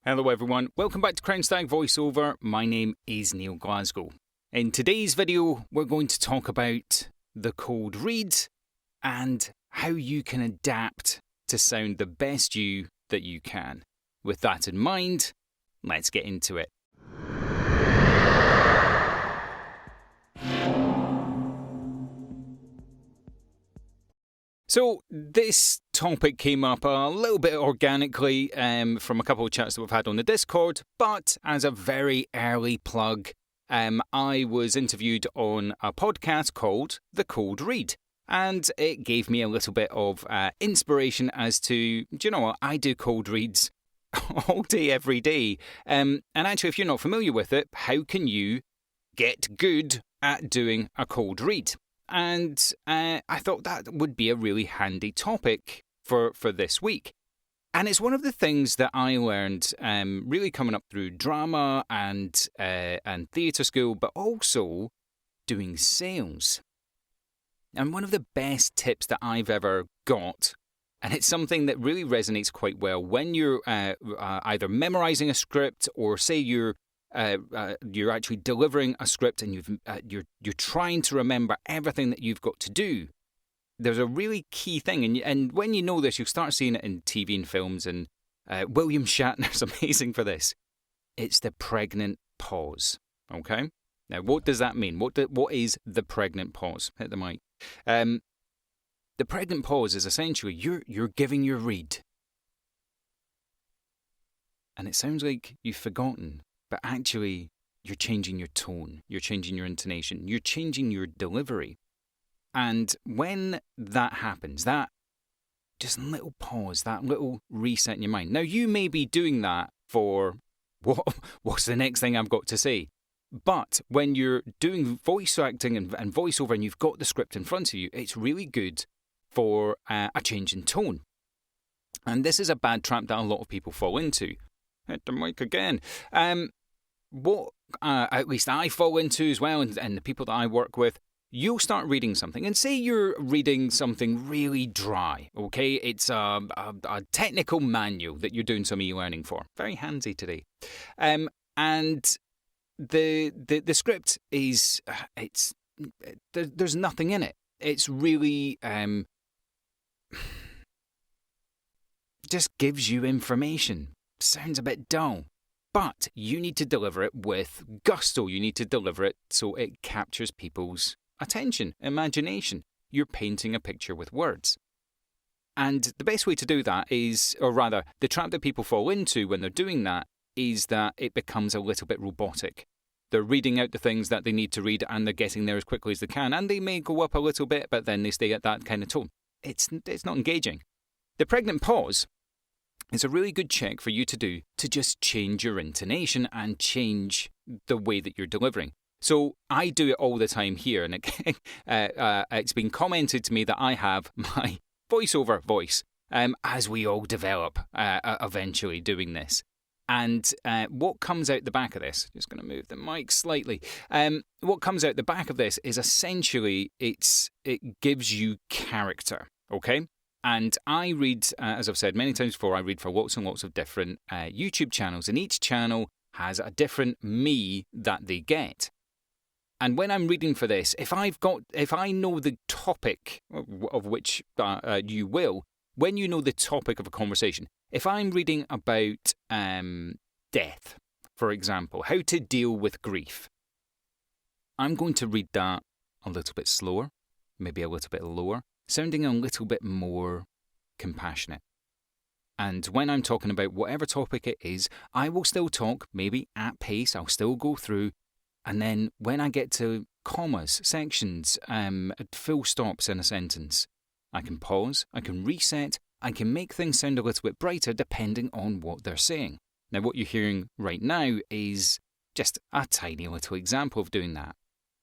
Hello everyone, welcome back to Crown Stag voiceover. My name is Neil Glasgow. In today's video, we're going to talk about the cold read and how you can adapt to sound the best you that you can. With that in mind, let's get into it. So this topic came up a little bit organically from a couple of chats that we've had on the Discord, but as a very early plug, I was interviewed on a podcast called The Cold Read, and it gave me a little bit of inspiration as to, do you know what, I do cold reads all day, every day, and actually if you're not familiar with it, how can you get good at doing a cold read? And I thought that would be a really handy topic for this week. And it's one of the things that I learned really coming up through drama and theatre school, but also doing sales. And one of the best tips that I've ever got, and it's something that really resonates quite well when you're either memorising a script or say you're actually delivering a script and you're trying to remember everything that you've got to do. There's a really key thing, and when you know this, you'll start seeing it in TV and films, and William Shatner's amazing for this. It's the pregnant pause, okay? Now, what does that mean? What is the pregnant pause? Hit the mic. The pregnant pause is essentially you're giving your read, and it sounds like you've forgotten. But actually, you're changing your tone, you're changing your intonation, you're changing your delivery. And when that happens, that just little pause, that little reset in your mind. Now, you may be doing that for, what's the next thing I've got to say? But when you're doing voice acting and voiceover and you've got the script in front of you, it's really good for a change in tone. And this is a bad trap that a lot of people fall into. Hit the mic again. What at least I fall into as well, and the people that I work with, you'll start reading something, and say you're reading something really dry, okay? It's a technical manual that you're doing some e-learning for. Very handy today. And the script is, there's nothing in it. It's really just gives you information. Sounds a bit dull, but you need to deliver it with gusto. You need to deliver it so it captures people's attention, imagination. You're painting a picture with words. And the best way to do that is, or rather, the trap that people fall into when they're doing that is that it becomes a little bit robotic. They're reading out the things that they need to read and they're getting there as quickly as they can, and they may go up a little bit, but then they stay at that kind of tone. It's not engaging. The pregnant pause is a really good check for you to do to just change your intonation and change the way that you're delivering. So I do it all the time here, and it's been commented to me that I have my voiceover voice as we all develop eventually doing this. And what comes out the back of this, just going to move the mic slightly, what comes out the back of this is essentially it gives you character, okay? And I read, as I've said many times before, I read for lots and lots of different YouTube channels, and each channel has a different me that they get. And when I'm reading for this, if I know the topic of which you will, when you know the topic of a conversation, if I'm reading about death, for example, how to deal with grief, I'm going to read that a little bit slower, maybe a little bit lower, sounding a little bit more compassionate. And when I'm talking about whatever topic it is, I will still talk, maybe at pace, I'll still go through, and then when I get to commas, sections, full stops in a sentence, I can pause, I can reset, I can make things sound a little bit brighter depending on what they're saying. Now, what you're hearing right now is just a tiny little example of doing that.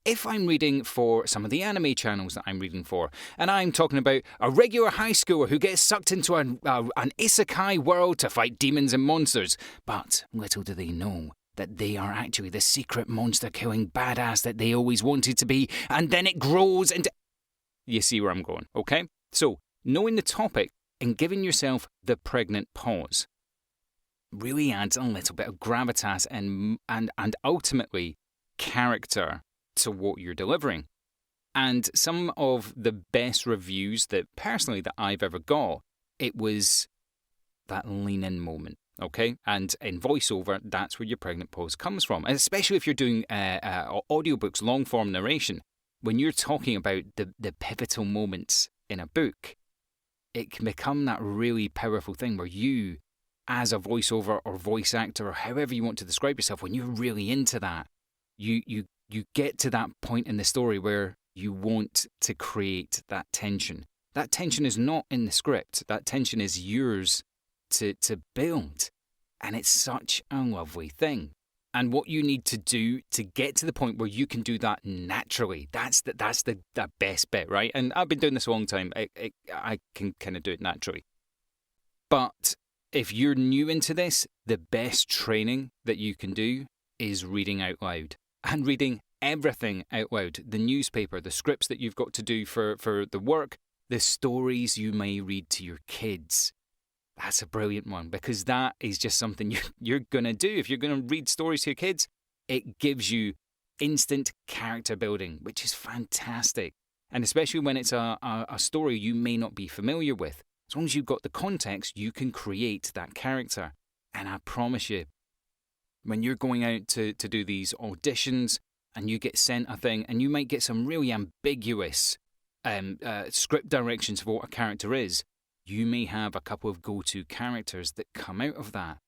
If I'm reading for some of the anime channels that I'm reading for, and I'm talking about a regular high schooler who gets sucked into an isekai world to fight demons and monsters, but little do they know that they are actually the secret monster-killing badass that they always wanted to be, and then it grows into... You see where I'm going, okay? So, knowing the topic and giving yourself the pregnant pause. really adds a little bit of gravitas and ultimately character to what you're delivering. And some of the best reviews that I've ever got, it was that lean in moment. Okay, and in voiceover, that's where your pregnant pause comes from. And especially if you're doing audiobooks, long form narration, when you're talking about the pivotal moments in a book, it can become that really powerful thing where you, as a voiceover or voice actor or however you want to describe yourself, when you're really into that, you get to that point in the story where you want to create that tension. That tension is not in the script. That tension is yours to build. And it's such a lovely thing. And what you need to do to get to the point where you can do that naturally, that's the best bit, right? And I've been doing this a long time. I can kind of do it naturally. But if you're new into this, the best training that you can do is reading out loud. And reading everything out loud. The newspaper, the scripts that you've got to do for the work, the stories you may read to your kids. That's a brilliant one, because that is just something you're going to do. If you're going to read stories to your kids, it gives you instant character building, which is fantastic. And especially when it's a story you may not be familiar with. As long as you've got the context, you can create that character. And I promise you, when you're going out to do these auditions and you get sent a thing and you might get some really ambiguous script directions for what a character is, you may have a couple of go-to characters that come out of that.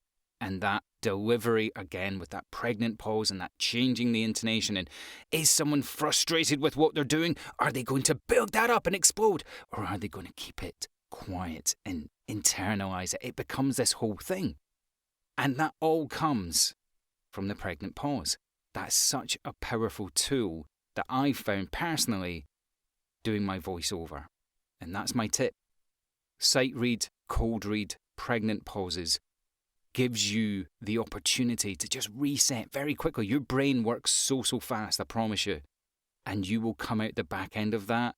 And that delivery, again, with that pregnant pause and that changing the intonation. And is someone frustrated with what they're doing? Are they going to build that up and explode? Or are they going to keep it quiet and internalize it? It becomes this whole thing. And that all comes from the pregnant pause. That's such a powerful tool that I've found personally doing my voiceover. And that's my tip. Sight read, cold read, pregnant pauses gives you the opportunity to just reset very quickly. Your brain works so fast, I promise you. And you will come out the back end of that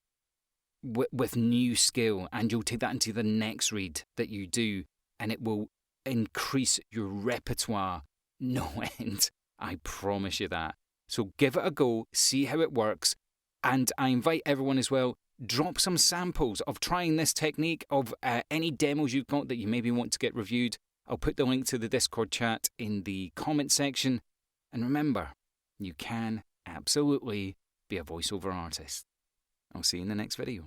with new skill, and you'll take that into the next read that you do, and it will increase your repertoire no end. I promise you that. So give it a go, see how it works, and I invite everyone as well, drop some samples of trying this technique, of any demos you've got that you maybe want to get reviewed. I'll put the link to the Discord chat in the comment section. And remember, you can absolutely be a voiceover artist. I'll see you in the next video.